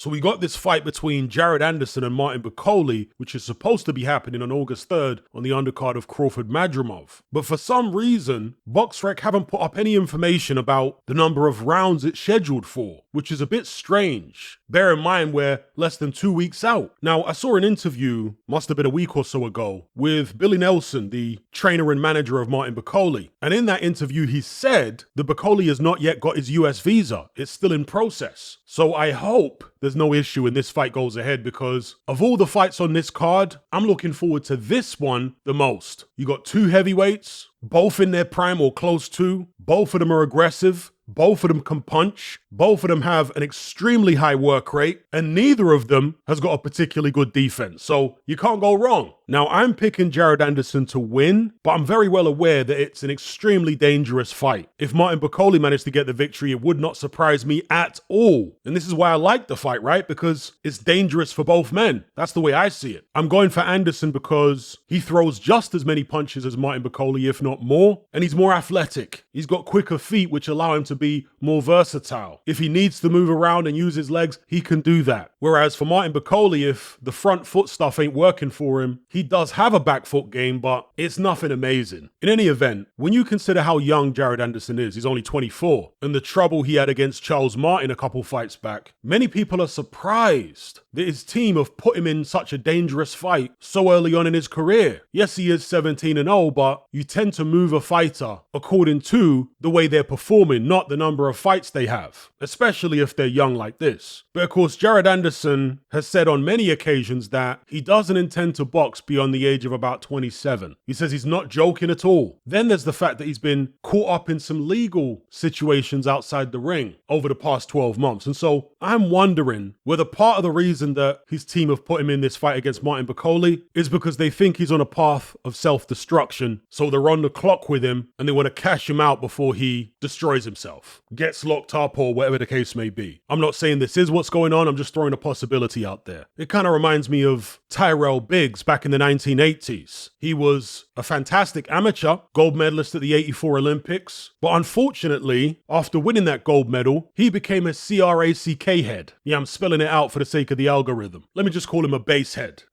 So we got this fight between Jared Anderson and Martin Bakole, which is supposed to be happening on August 3rd on the undercard of Crawford Madrimov. But for some reason, BoxRec haven't put up any information about the number of rounds it's scheduled for, which is a bit strange. Bear in mind we're less than 2 weeks out. Now, I saw an interview, must have been a week or so ago, with Billy Nelson, the trainer and manager of Martin Bakole. And in that interview, he said that Bakole has not yet got his US visa. It's still in process. So I hope there's no issue and this fight goes ahead, because of all the fights on this card, I'm looking forward to this one the most. You got two heavyweights, both in their prime or close to. Both of them are aggressive. Both of them can punch. Both of them have an extremely high work rate, and neither of them has got a particularly good defense. So you can't go wrong. Now, I'm picking Jared Anderson to win, but I'm very well aware that it's an extremely dangerous fight. If Martin Bakole managed to get the victory, it would not surprise me at all. And this is why I like the fight, right? Because it's dangerous for both men. That's the way I see it. I'm going for Anderson because he throws just as many punches as Martin Bakole, if not more, and he's more athletic. He's got quicker feet, which allow him to be more versatile. If he needs to move around and use his legs, he can do that. Whereas for Martin Bakole, if the front foot stuff ain't working for him, he does have a back foot game, but it's nothing amazing. In any event, when you consider how young Jared Anderson is, he's only 24, and the trouble he had against Charles Martin a couple fights back, many people are surprised that his team have put him in such a dangerous fight so early on in his career. Yes, he is 17-0, but you tend to move a fighter according to the way they're performing, not the number of fights they have, especially if they're young like this. But of course, Jared Anderson has said on many occasions that he doesn't intend to box beyond the age of about 27. He says he's not joking at all. Then there's the fact that he's been caught up in some legal situations outside the ring over the past 12 months. And so I'm wondering whether part of the reason that his team have put him in this fight against Martin Bakole is because they think he's on a path of self-destruction. So they're on the clock with him and they want to cash him out before he destroys himself, gets locked up, or whatever the case may be. I'm not saying this is what's going on. I'm just throwing a possibility out there. It kind of reminds me of Tyrell Biggs back in the 1980s. He was a fantastic amateur, gold medalist at the 84 Olympics. But unfortunately, after winning that gold medal, he became a CRACK head. Yeah, I'm spelling it out for the sake of the algorithm. Let me just call him a base head.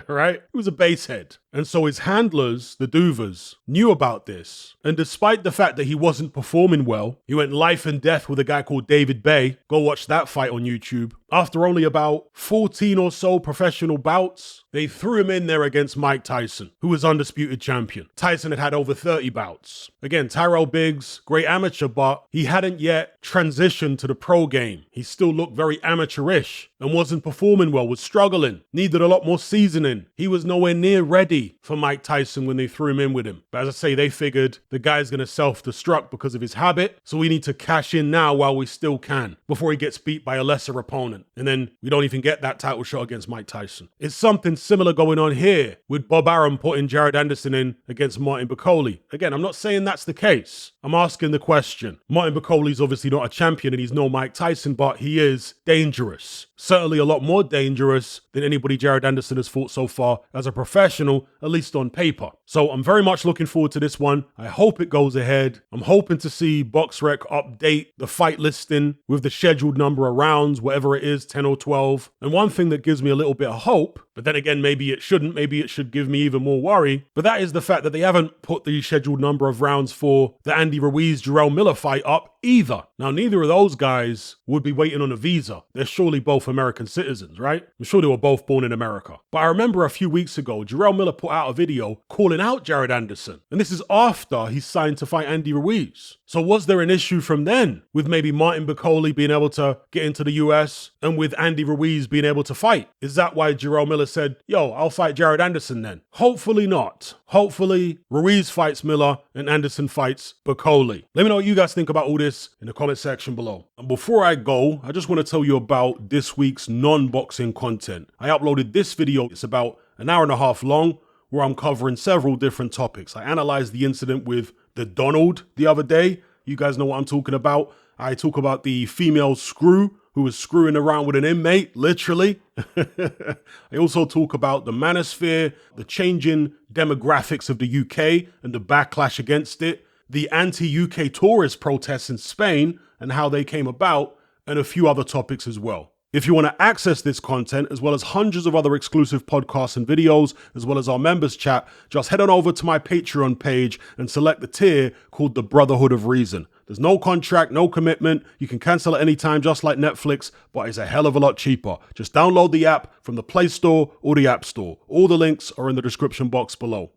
Right? He was a base head. And so his handlers, the Duvers, knew about this. And despite the fact that he wasn't performing well, he went life and death with a guy called David Bay. Go watch that fight on YouTube. After only about 14 or so professional bouts, they threw him in there against Mike Tyson, who was undisputed champion. Tyson had 30 bouts. Again, Tyrell Biggs, great amateur, but he hadn't yet transitioned to the pro game. He still looked very amateurish and wasn't performing well, was struggling, needed a lot more seasoning. He was nowhere near ready for Mike Tyson when they threw him in with him. But as I say, they figured the guy's going to self-destruct because of his habit, so we need to cash in now while we still can, before he gets beat by a lesser opponent. And then we don't even get that title shot against Mike Tyson. It's something similar going on here with Bob Arum putting Jared Anderson in against Martin Bakole. Again, I'm not saying that's the case. I'm asking the question. Martin Bakole's obviously not a champion and he's no Mike Tyson, but he is dangerous. Certainly a lot more dangerous than anybody Jared Anderson has fought so far as a professional, at least on paper. So I'm very much looking forward to this one. I hope it goes ahead. I'm hoping to see BoxRec update the fight listing with the scheduled number of rounds, whatever it is, 10 or 12. And one thing that gives me a little bit of hope, but then again, maybe it shouldn't, maybe it should give me even more worry, but that is the fact that they haven't put the scheduled number of rounds for the Andy Ruiz-Jarrell Miller fight up either. Now, neither of those guys would be waiting on a visa. They're surely both American citizens, right? I'm sure they were both born in America. But I remember a few weeks ago, Jarrell Miller put out a video calling out Jared Anderson. And this is after he signed to fight Andy Ruiz. So was there an issue from then with maybe Martin Bakole being able to get into the US and with Andy Ruiz being able to fight? Is that why Jarrell Miller said, yo, I'll fight Jared Anderson then? Hopefully not. Hopefully Ruiz fights Miller and Anderson fights Bakole. Let me know what you guys think about all this in the comment section below. And before I go, I just want to tell you about this week's non-boxing content. I uploaded this video. It's about an hour and a half long, where I'm covering several different topics. I analyzed the incident with the Donald the other day. You guys know what I'm talking about. I talk about the female screw who was screwing around with an inmate, literally. I also talk about the manosphere, the changing demographics of the UK and the backlash against it, the anti-UK tourist protests in Spain and how they came about, and a few other topics as well. If you want to access this content, as well as hundreds of other exclusive podcasts and videos, as well as our members chat, just head on over to my Patreon page and select the tier called the Brotherhood of Reason. There's no contract, no commitment. You can cancel at any time, just like Netflix, but it's a hell of a lot cheaper. Just download the app from the Play Store or the App Store. All the links are in the description box below.